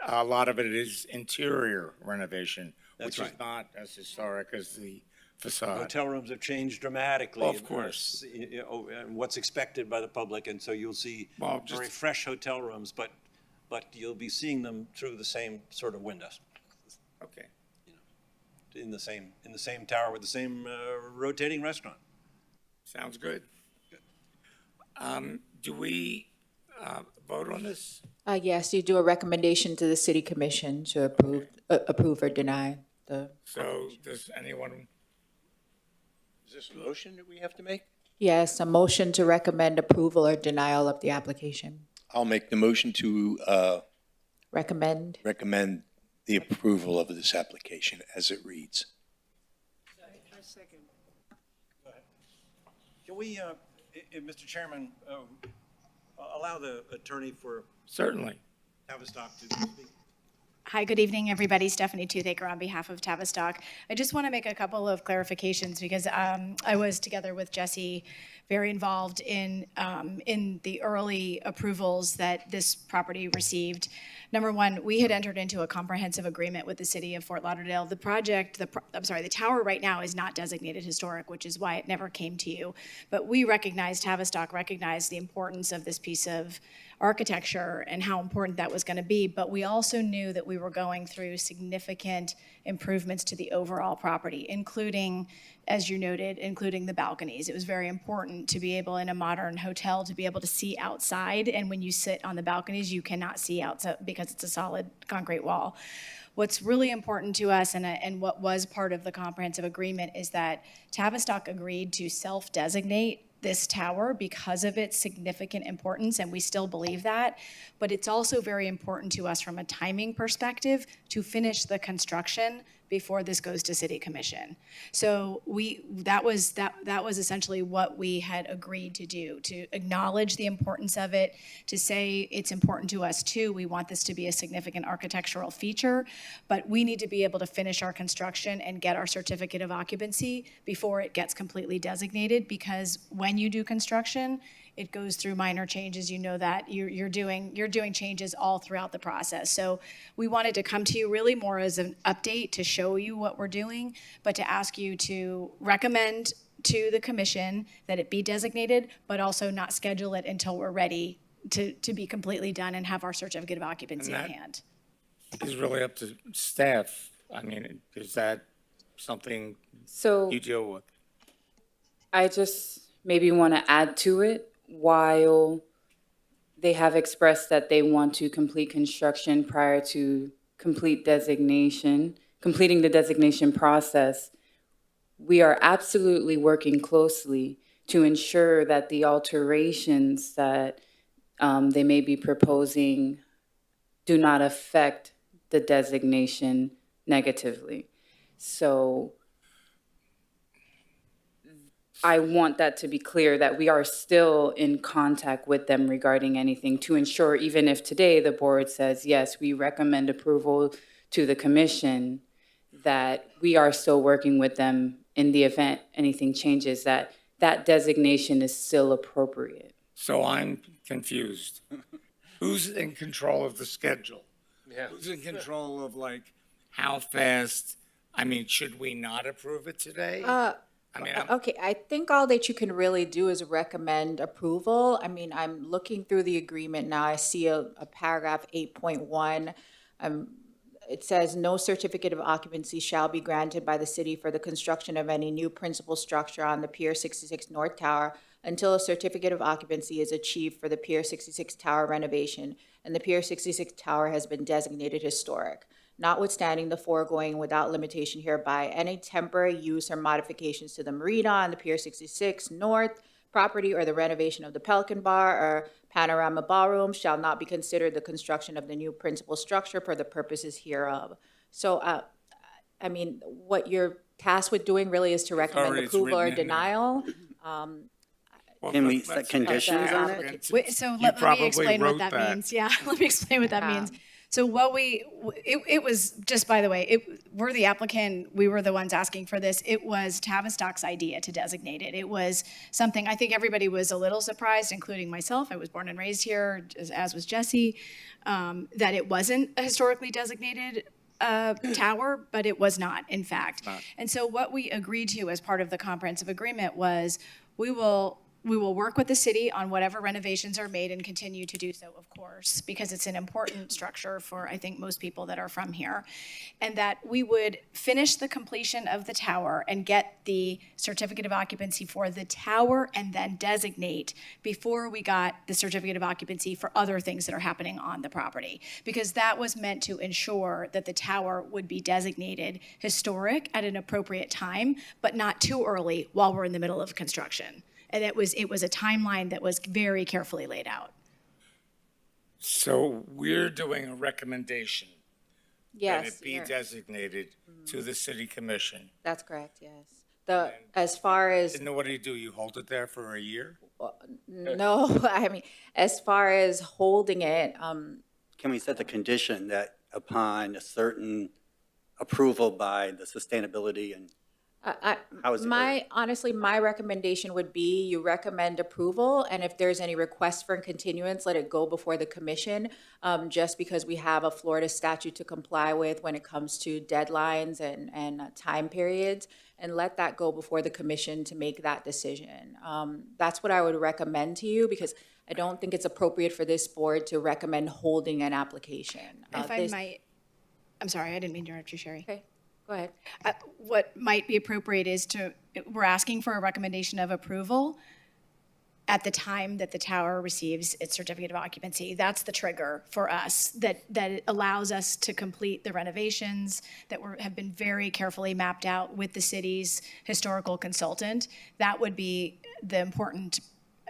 a lot of it is interior renovation, That's which is right. not as historic as the facade. Hotel rooms have changed dramatically. Well, of course. And what's expected by the public, and so you'll see very fresh hotel rooms, but you'll be seeing them through the same sort of windows. Okay. In the same tower with the same rotating restaurant. Sounds good. Do we vote on this? Yes, you do a recommendation to the city commission to approve or deny the. So does anyone, Is this a motion that we have to make? Yes, a motion to recommend approval or denial of the application. I'll make the motion to Recommend. recommend the approval of this application as it reads. I second. Can we, Mr. Chairman, allow the attorney for Certainly. Tavistock to speak. Hi, good evening, everybody. Stephanie Toothaker on behalf of Tavistock. I just want to make a couple of clarifications because I was together with Jesse, very involved in the early approvals that this property received. Number one, we had entered into a comprehensive agreement with the city of Fort Lauderdale. The project, the tower right now is not designated historic, which is why it never came to you. But we recognized, Tavistock recognized the importance of this piece of architecture and how important that was going to be, but we also knew that we were going through significant improvements to the overall property, including, as you noted, including the balconies. It was very important to be able, in a modern hotel, to be able to see outside, and when you sit on the balconies, you cannot see outside because it's a solid concrete wall. What's really important to us, and what was part of the comprehensive agreement, is that Tavistock agreed to self-designate this tower because of its significant importance, and we still believe that. But it's also very important to us from a timing perspective to finish the construction before this goes to City Commission. So that was essentially what we had agreed to do, to acknowledge the importance of it, to say it's important to us too. We want this to be a significant architectural feature, but we need to be able to finish our construction and get our certificate of occupancy before it gets completely designated, because when you do construction, it goes through minor changes. You know that you're doing changes all throughout the process. So we wanted to come to you really more as an update to show you what we're doing, but to ask you to recommend to the commission that it be designated, but also not schedule it until we're ready to be completely done and have our certificate of occupancy in hand. It's really up to staff. I mean, is that something So you deal with? I just maybe want to add to it. While they have expressed that they want to complete construction prior to completing the designation process, we are absolutely working closely to ensure that the alterations that they may be proposing do not affect the designation negatively. So I want that to be clear, that we are still in contact with them regarding anything to ensure, even if today the board says, yes, we recommend approval to the commission, that we are still working with them in the event anything changes, that designation is still appropriate. So I'm confused. Who's in control of the schedule? Yeah. Who's in control of how fast? I mean, should we not approve it today? Okay, I think all that you can really do is recommend approval. I mean, I'm looking through the agreement now. I see a paragraph 8.1. It says, no certificate of occupancy shall be granted by the city for the construction of any new principal structure on the Pier 66 North Tower until a certificate of occupancy is achieved for the Pier 66 Tower renovation, and the Pier 66 Tower has been designated historic. Notwithstanding the foregoing, without limitation hereby, any temporary use or modifications to the marina on the Pier 66 North property or the renovation of the Pelican Bar or Panorama Ballroom shall not be considered the construction of the new principal structure for the purposes hereof. So, I mean, what you're tasked with doing really is to recommend already- it's approval or written in there. denial. Can we let's- set conditions on it? So You let me probably explain what wrote that that. means. Yeah, let me explain what that means. So it was, just by the way, we're the applicant, we were the ones asking for this. It was Tavistock's idea to designate it. It was something, I think everybody was a little surprised, including myself. I was born and raised here, as was Jesse, that it wasn't a historically designated tower, but it was not, in fact. And so what we agreed to as part of the comprehensive agreement was we will work with the city on whatever renovations are made and continue to do so, of course, because it's an important structure for, I think, most people that are from here. And that we would finish the completion of the tower and get the certificate of occupancy for the tower and then designate before we got the certificate of occupancy for other things that are happening on the property. Because that was meant to ensure that the tower would be designated historic at an appropriate time, but not too early while we're in the middle of construction. And it was a timeline that was very carefully laid out. So we're doing a recommendation that Yes, it be you're- designated to the city commission. that's correct, yes. As far as, And what do? You hold it there for a year? No, I mean, as far as holding it, Can we set the condition that upon a certain approval by the sustainability and how is it worded? honestly, my recommendation would be you recommend approval, and if there's any request for continuance, let it go before the commission, just because we have a Florida statute to comply with when it comes to deadlines and time periods, and let that go before the commission to make that decision. That's what I would recommend to you, because I don't think it's appropriate for this board to recommend holding an application. If I might, I'm sorry, I didn't mean to interrupt you, Sherry. Okay, go ahead. What might be appropriate is we're asking for a recommendation of approval at the time that the tower receives its certificate of occupancy. That's the trigger for us, that it allows us to complete the renovations that have been very carefully mapped out with the city's historical consultant. That would be the important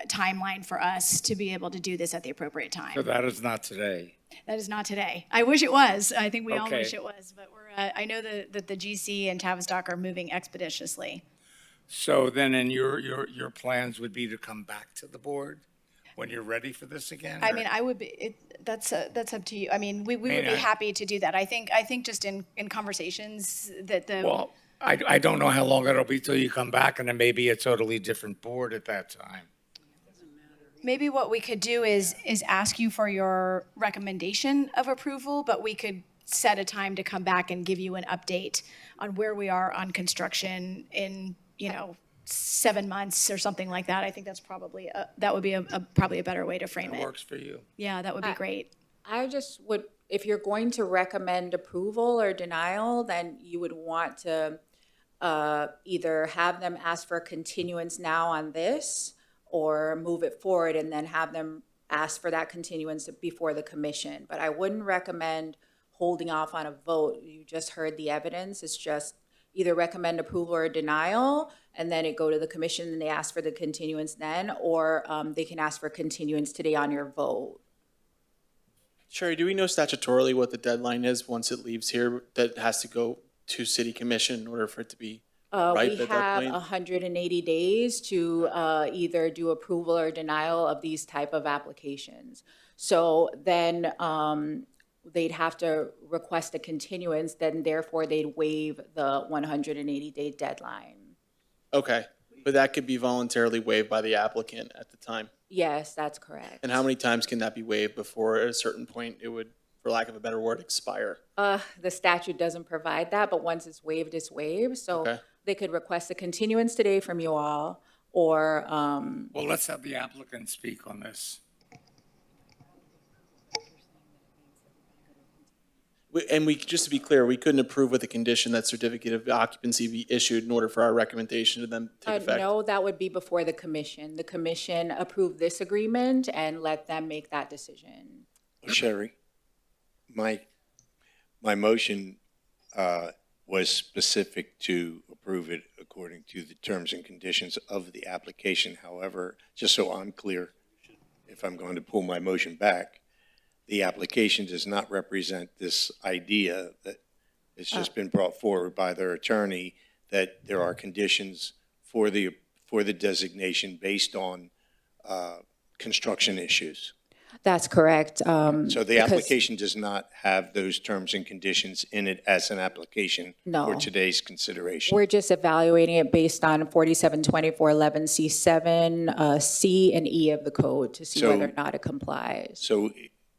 timeline for us to be able to do this at the appropriate time. So that is not today. That is not today. I wish it was. I think we all Okay. wish it was, but I know that the GC and Tavistock are moving expeditiously. So then in your plans would be to come back to the board when you're ready for this again? I or- mean, I would be, that's up to you. I mean, we would be I- happy to do that. I think just in conversations that Well, I don't know how long it'll be till you come back, and then maybe a totally different board at that time. maybe what we could do is ask you for your recommendation of approval, but we could set a time to come back and give you an update on where we are on construction in, 7 months or something like that. I think that's probably, that would be probably a better way to frame That it. works for you. Yeah, that would be great. I just would, if you're going to recommend approval or denial, then you would want to either have them ask for a continuance now on this, or move it forward and then have them ask for that continuance before the commission. But I wouldn't recommend holding off on a vote. You just heard the evidence. It's just either recommend approval or denial, and then it go to the commission and they ask for the continuance then, or they can ask for continuance today on your vote. Sherry, do we know statutorily what the deadline is once it leaves here that has to go to city commission in order for it to be ripe We at that have point? 180 days to either do approval or denial of these type of applications. So then they'd have to request a continuance, then therefore they'd waive the 180-day deadline. Okay, but that could be voluntarily waived by the applicant at the time. Yes, that's correct. And how many times can that be waived before at a certain point it would, for lack of a better word, expire? The statute doesn't provide that, but once it's waived, it's waived. So Okay. they could request a continuance today from you all, or Well, let's have the applicant speak on this. And just to be clear, we couldn't approve with a condition that certificate of occupancy be issued in order for our recommendation to then take effect? no, that would be before the commission. The commission approved this agreement and let them make that decision. Sherry, my motion was specific to approve it according to the terms and conditions of the application. However, just so I'm clear, if I'm going to pull my motion back, the application does not represent this idea that it's just been brought forward by their attorney that there are conditions for the designation based on construction issues. That's correct. So the application does not have those terms and conditions in it as an application No. for today's consideration. We're just evaluating it based on 472411C7, C and E of the code to see So- whether or not it complies. So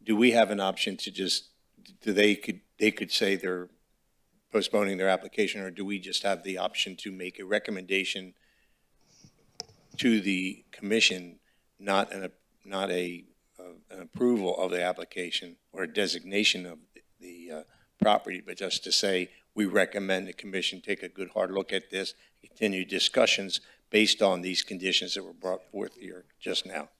do we have an option to just, they could say they're postponing their application, or do we just have the option to make a recommendation to the commission, not an approval of the application or a designation of the property, but just to say, we recommend the commission take a good hard look at this, continue discussions based on these conditions that were brought forth here just now?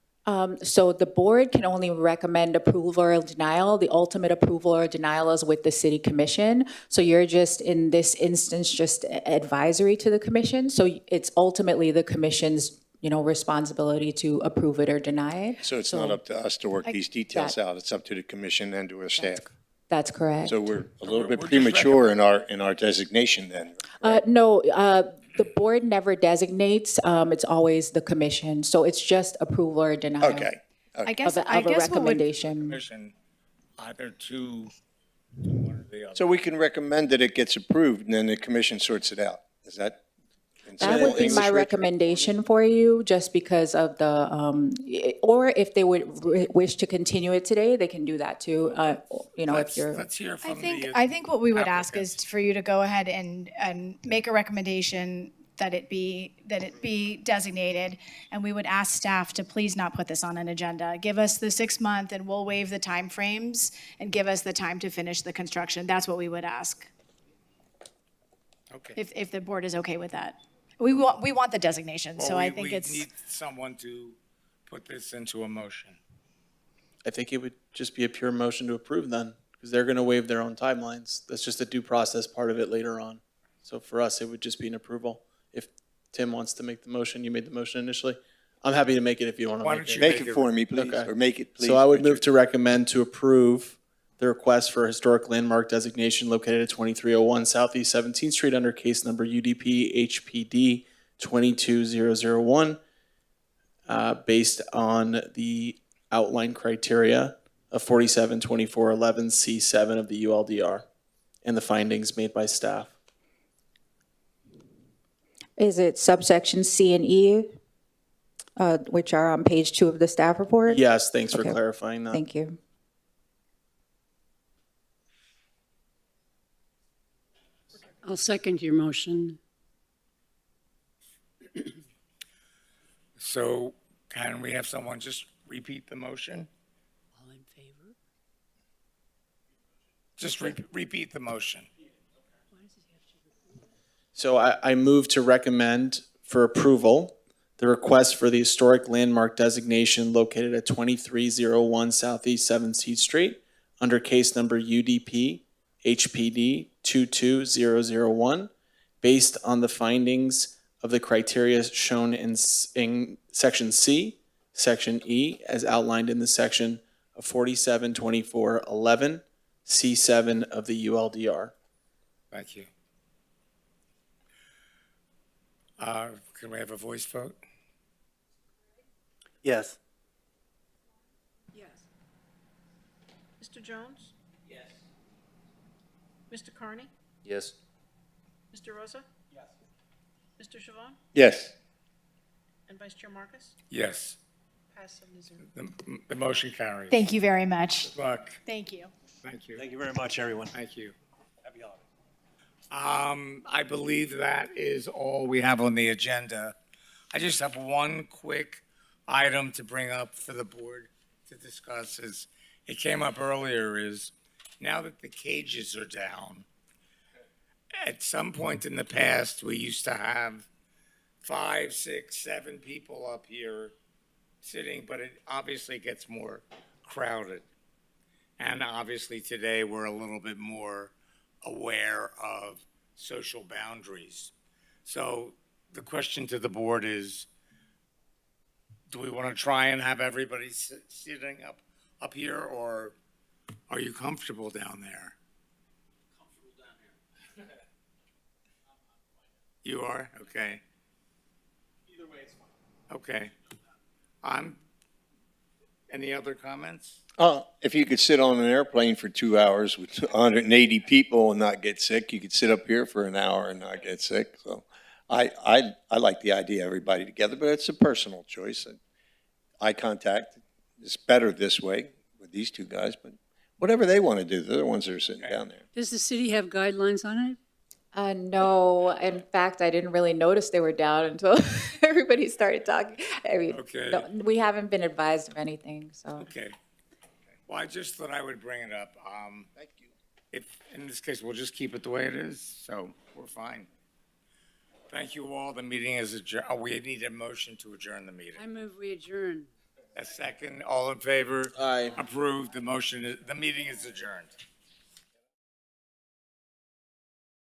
So the board can only recommend approval or denial. The ultimate approval or denial is with the city commission. So you're just, in this instance, just advisory to the commission. So it's ultimately the commission's, responsibility to approve it or deny it. So it's not up to us to work these details out, it's up to the commission and to our staff. That's correct. So we're a little bit We're just premature in our designation then. No, The board never designates, it's always the commission, so it's just approval or denial. Okay. I Of guess, a, I of a guess what would, recommendation. Commission, either to one or the other. So we can recommend that it gets approved, and then the commission sorts it out. Is that? in That simple would be English, my Rich? recommendation for you, just because of the, or if they would wish to continue it today, they can do that too. If you're. Let's hear I from think, the. I think what we would ask applicant. is for you to go ahead and make a recommendation that it be designated, and we would ask staff to please not put this on an agenda. Give us the 6 month, and we'll waive the timeframes, and give us the time to finish the construction. That's what we would ask, Okay. if the board is okay with that. We want the designation, so Well, I think we it's, need someone to put this into a motion. I think it would just be a pure motion to approve then, because they're gonna waive their own timelines. That's just a due process part of it later on. So for us, it would just be an approval. If Tim wants to make the motion, you made the motion initially. I'm happy to make it if you want to Why make don't it. you Make it for me, please, Okay. or make it, please. So I would move Richard. to recommend to approve the request for historic landmark designation located at 2301 Southeast 17th Street under case number UDP HPD 22001, based on the outline criteria of 472411C7 of the ULDR and the findings made by staff. Is it subsection C and E, which are on page 2 of the staff report? Yes, thanks for Okay. clarifying that. Thank you. I'll second your motion. So can we have someone just repeat the motion? All in favor? Just repeat the motion. So I move to recommend for approval the request for the historic landmark designation located at 2301 Southeast 17th Street under case number UDP HPD 22001, based on the findings of the criteria shown in section C, section E, as outlined in the section of 472411 C7 of the ULDR. Thank you. Can we have a voice vote? Yes. Yes. Mr. Jones? Yes. Mr. Carney? Yes. Mr. Rosa? Yes. Mr. Chavon? Yes. And Vice Chair Marcus? Yes. Pass 7-0. The motion carries. thank you very much. Good luck. Thank you. Thank you. Thank you very much, everyone. Thank you. Happy holidays. I believe that is all we have on the agenda. I just have one quick item to bring up for the board to discuss. Is it came up earlier, is now that the cages are down, at some point in the past, we used to have 5, 6, 7 people up here sitting, but it obviously gets more crowded. And obviously today, we're a little bit more aware of social boundaries. So the question to the board is, do we want to try and have everybody sitting up here, or are you comfortable down there? Comfortable down here. You are? Okay. Either way, it's fine. Okay. Any other comments? If you could sit on an airplane for 2 hours with 180 people and not get sick, you could sit up here for an hour and not get sick. So I like the idea of everybody together, but it's a personal choice. Eye contact is better this way with these two guys, but whatever they want to do, they're the ones that are sitting down there. Does the city have guidelines on it? No, in fact, I didn't really notice they were down until everybody started talking. I mean, Okay. no, we haven't been advised of anything, so. Okay. Well, I just thought I would bring it up. Thank you. If, in this case, we'll just keep it the way it is, so we're fine. Thank you all. The meeting is adjourned. Oh, we need a motion to adjourn the meeting. I move we adjourn. A second, all in favor? Aye. Approved. The meeting is adjourned.